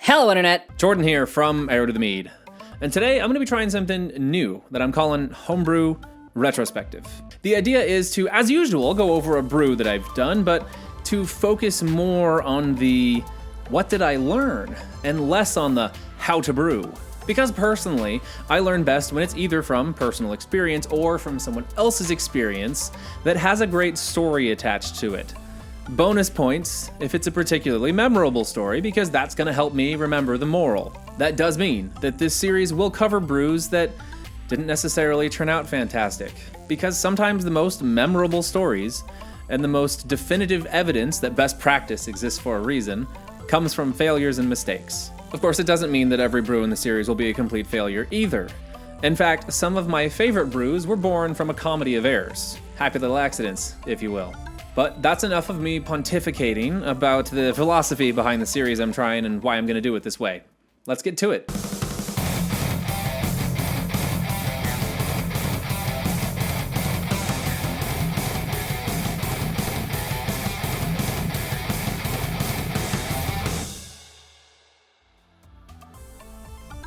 Hello, Internet! Jordan here from Arrow to the Mead. And today I'm going to be trying something new that I'm calling Homebrew Retrospective. The idea is to, as usual, go over a brew that I've done, but to focus more on the what did I learn and less on the how to brew. Because personally, I learn best when it's either from personal experience or from someone else's experience that has a great story attached to it. Bonus points if it's a particularly memorable story, because that's going to help me remember the moral. That does mean that this series will cover brews that didn't necessarily turn out fantastic, because sometimes the most memorable stories and the most definitive evidence that best practice exists for a reason comes from failures and mistakes. Of course, it doesn't mean that every brew in the series will be a complete failure either. In fact, some of my favorite brews were born from a comedy of errors. Happy little accidents, if you will. But that's enough of me pontificating about the philosophy behind the series I'm trying and why I'm going to do it this way. Let's get to it.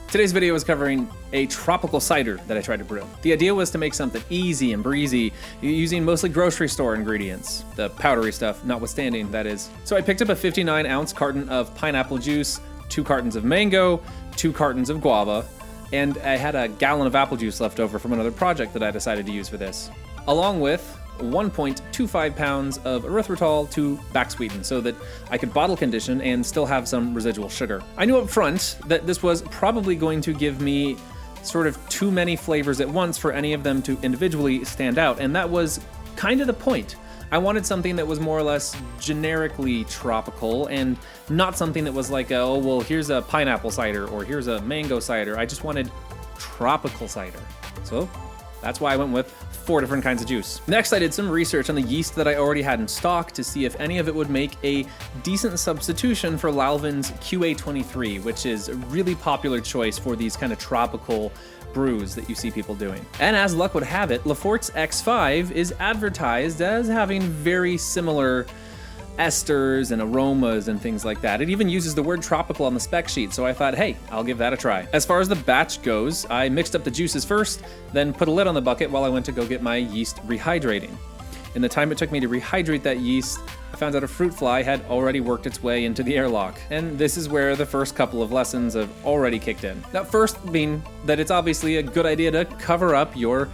Today's video is covering a tropical cider that I tried to brew. The idea was to make something easy and breezy, using mostly grocery store ingredients. The powdery stuff notwithstanding, that is. So I picked up a 59-ounce carton of pineapple juice, 2 cartons of mango, 2 cartons of guava, and I had a gallon of apple juice left over from another project that I decided to use for this, along with 1.25 pounds of erythritol to back sweeten so that I could bottle condition and still have some residual sugar. I knew up front that this was probably going to give me sort of too many flavors at once for any of them to individually stand out, and that was kind of the point. I wanted something that was more or less generically tropical and not something that was like, oh, well, here's a pineapple cider or here's a mango cider. I just wanted tropical cider. So that's why I went with 4 different kinds of juice. Next, I did some research on the yeast that I already had in stock to see if any of it would make a decent substitution for Lalvin's QA23, which is a really popular choice for these kind of tropical brews that you see people doing. And as luck would have it, Laforte's X5 is advertised as having very similar esters and aromas and things like that. It even uses the word tropical on the spec sheet, so I thought, hey, I'll give that a try. As far as the batch goes, I mixed up the juices first, then put a lid on the bucket while I went to go get my yeast rehydrating. In the time it took me to rehydrate that yeast, I found out a fruit fly had already worked its way into the airlock, and this is where the first couple of lessons have already kicked in. Now, first being that it's obviously a good idea to cover up your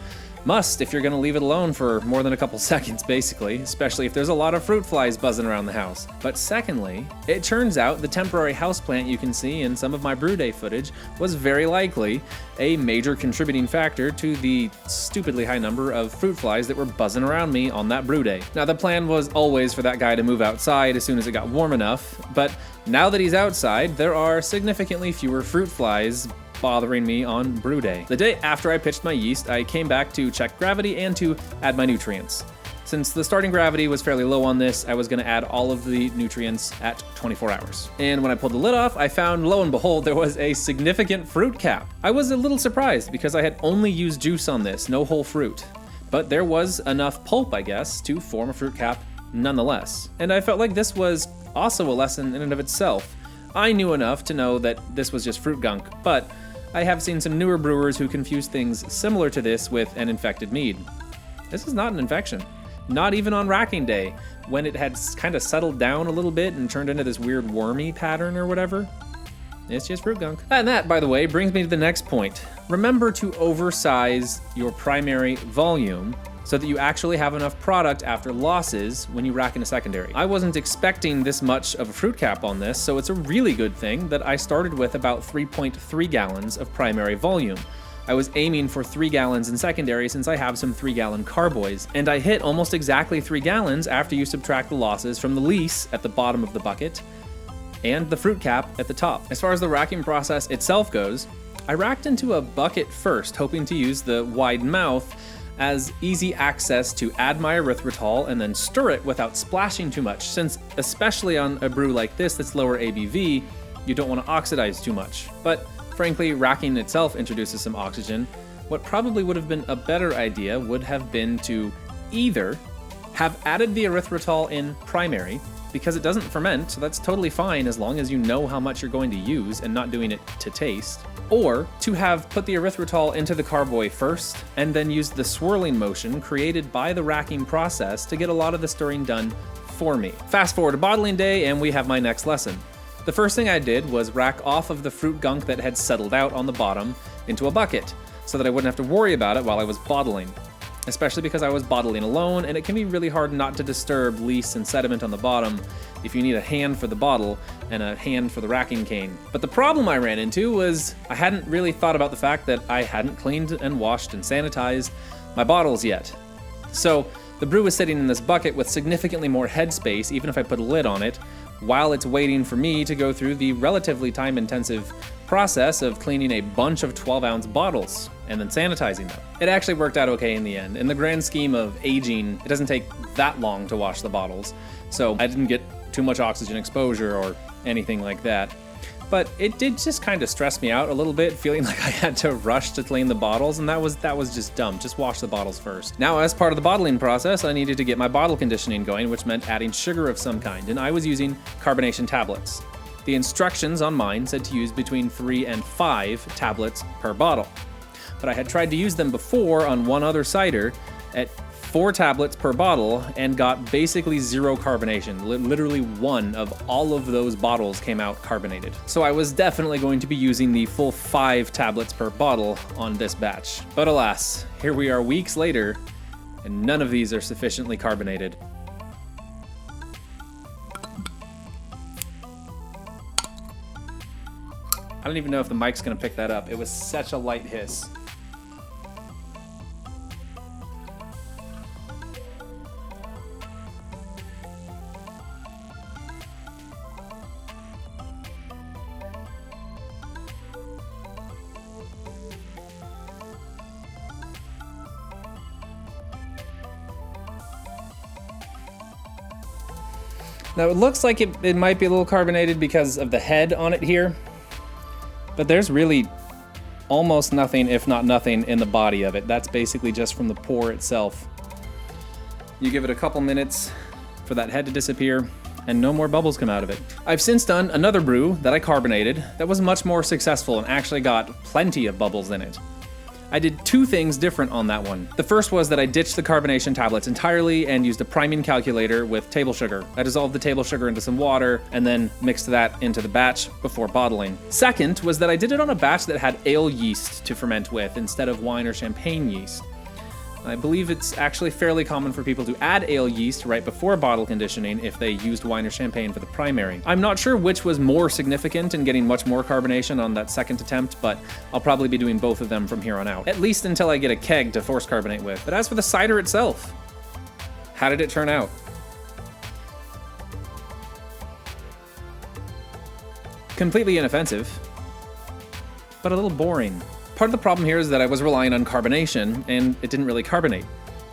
must if you're going to leave it alone for more than a couple seconds, basically, especially if there's a lot of fruit flies buzzing around the house. But secondly, it turns out the temporary houseplant you can see in some of my brew day footage was very likely a major contributing factor to the stupidly high number of fruit flies that were buzzing around me on that brew day. Now, the plan was always for that guy to move outside as soon as it got warm enough, but now that he's outside, there are significantly fewer fruit flies bothering me on brew day. The day after I pitched my yeast, I came back to check gravity and to add my nutrients. Since the starting gravity was fairly low on this, I was going to add all of the nutrients at 24 hours. And when I pulled the lid off, I found, lo and behold, there was a significant fruit cap. I was a little surprised because I had only used juice on this, no whole fruit. But there was enough pulp, I guess, to form a fruit cap nonetheless. And I felt like this was also a lesson in and of itself. I knew enough to know that this was just fruit gunk, but I have seen some newer brewers who confuse things similar to this with an infected mead. This is not an infection. Not even on racking day, when it had kind of settled down a little bit and turned into this weird wormy pattern or whatever. It's just fruit gunk. And that, by the way, brings me to the next point. Remember to oversize your primary volume so that you actually have enough product after losses when you rack in a secondary. I wasn't expecting this much of a fruit cap on this, so it's a really good thing that I started with about 3.3 gallons of primary volume. I was aiming for 3 gallons in secondary since I have some 3-gallon carboys, and I hit almost exactly 3 gallons after you subtract the losses from the lees at the bottom of the bucket and the fruit cap at the top. As far as the racking process itself goes, I racked into a bucket first, hoping to use the wide mouth as easy access to add my erythritol and then stir it without splashing too much, since especially on a brew like this that's lower ABV, you don't want to oxidize too much. But frankly, racking itself introduces some oxygen. What probably would have been a better idea would have been to either have added the erythritol in primary because it doesn't ferment, so that's totally fine as long as you know how much you're going to use and not doing it to taste. Or to have put the erythritol into the carboy first and then use the swirling motion created by the racking process to get a lot of the stirring done for me. Fast forward to bottling day and we have my next lesson. The first thing I did was rack off of the fruit gunk that had settled out on the bottom into a bucket so that I wouldn't have to worry about it while I was bottling. Especially because I was bottling alone, and it can be really hard not to disturb lees and sediment on the bottom if you need a hand for the bottle and a hand for the racking cane. But the problem I ran into was I hadn't really thought about the fact that I hadn't cleaned and washed and sanitized my bottles yet. So the brew was sitting in this bucket with significantly more headspace, even if I put a lid on it, while it's waiting for me to go through the relatively time-intensive process of cleaning a bunch of 12-ounce bottles and then sanitizing them. It actually worked out okay in the end. In the grand scheme of aging, it doesn't take that long to wash the bottles, so I didn't get too much oxygen exposure or anything like that. But it did just kind of stress me out a little bit, feeling like I had to rush to clean the bottles, and that was just dumb. Just wash the bottles first. Now, as part of the bottling process, I needed to get my bottle conditioning going, which meant adding sugar of some kind, and I was using carbonation tablets. The instructions on mine said to use between 3 and 5 tablets per bottle. But I had tried to use them before on one other cider at 4 tablets per bottle and got basically 0 carbonation. Literally one of all of those bottles came out carbonated. So I was definitely going to be using the full 5 tablets per bottle on this batch. But alas, here we are weeks later, and none of these are sufficiently carbonated. I don't even know if the mic's gonna pick that up. It was such a light hiss. Now it looks like it might be a little carbonated because of the head on it here, but there's really almost nothing, if not nothing, in the body of it. That's basically just from the pour itself. You give it a couple minutes for that head to disappear, and no more bubbles come out of it. I've since done another brew that I carbonated that was much more successful and actually got plenty of bubbles in it. I did 2 things different on that one. The first was that I ditched the carbonation tablets entirely and used a priming calculator with table sugar. I dissolved the table sugar into some water and then mixed that into the batch before bottling. Second was that I did it on a batch that had ale yeast to ferment with instead of wine or champagne yeast. I believe it's actually fairly common for people to add ale yeast right before bottle conditioning if they used wine or champagne for the primary. I'm not sure which was more significant in getting much more carbonation on that second attempt, but I'll probably be doing both of them from here on out. At least until I get a keg to force carbonate with. But as for the cider itself, how did it turn out? Completely inoffensive, but a little boring. Part of the problem here is that I was relying on carbonation, and it didn't really carbonate.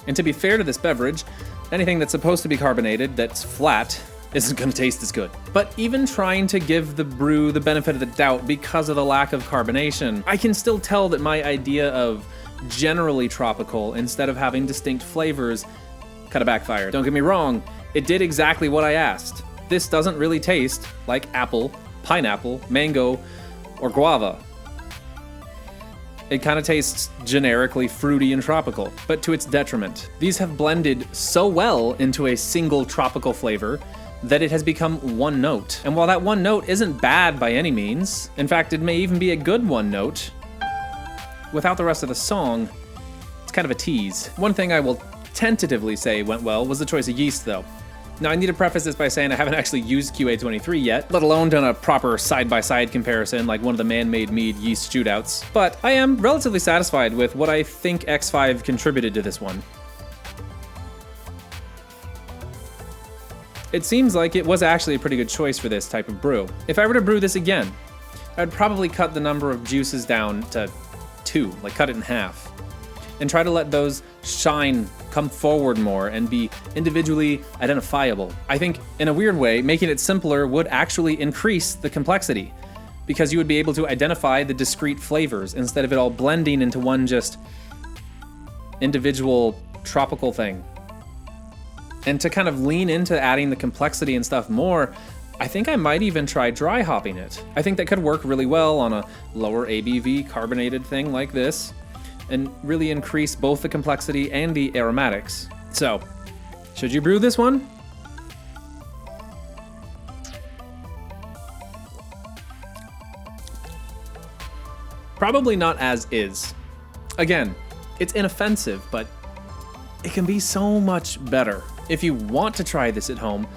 And to be fair to this beverage, anything that's supposed to be carbonated that's flat isn't going to taste as good. But even trying to give the brew the benefit of the doubt because of the lack of carbonation, I can still tell that my idea of generally tropical instead of having distinct flavors kind of backfired. Don't get me wrong, it did exactly what I asked. This doesn't really taste like apple, pineapple, mango, or guava. It kind of tastes generically fruity and tropical, but to its detriment. These have blended so well into a single tropical flavor that it has become one note. And while that one note isn't bad by any means, in fact, it may even be a good one note, without the rest of the song, it's kind of a tease. One thing I will tentatively say went well was the choice of yeast, though. Now, I need to preface this by saying I haven't actually used QA23 yet, let alone done a proper side-by-side comparison like one of the man-made mead yeast shootouts, but I am relatively satisfied with what I think X5 contributed to this one. It seems like it was actually a pretty good choice for this type of brew. If I were to brew this again, I'd probably cut the number of juices down to 2, like cut it in half, and try to let those shine, come forward more, and be individually identifiable. I think, in a weird way, making it simpler would actually increase the complexity, because you would be able to identify the discrete flavors instead of it all blending into one just individual tropical thing. And to kind of lean into adding the complexity and stuff more, I think I might even try dry hopping it. I think that could work really well on a lower ABV carbonated thing like this, and really increase both the complexity and the aromatics. So, should you brew this one? Probably not as is. Again, it's inoffensive, but it can be so much better. If you want to try this at home,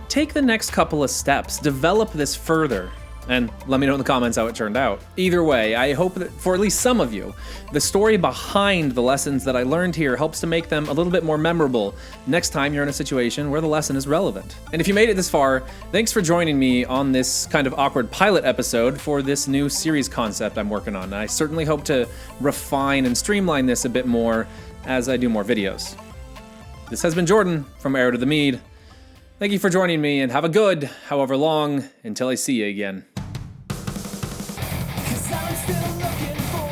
take the next couple of steps, develop this further, and let me know in the comments how it turned out. Either way, I hope that for at least some of you, the story behind the lessons that I learned here helps to make them a little bit more memorable next time you're in a situation where the lesson is relevant. And if you made it this far, thanks for joining me on this kind of awkward pilot episode for this new series concept I'm working on. I certainly hope to refine and streamline this a bit more as I do more videos. This has been Jordan from Arrow to the Mead. Thank you for joining me, and have a good, however long, until I see you again. 'Cause I'm still looking for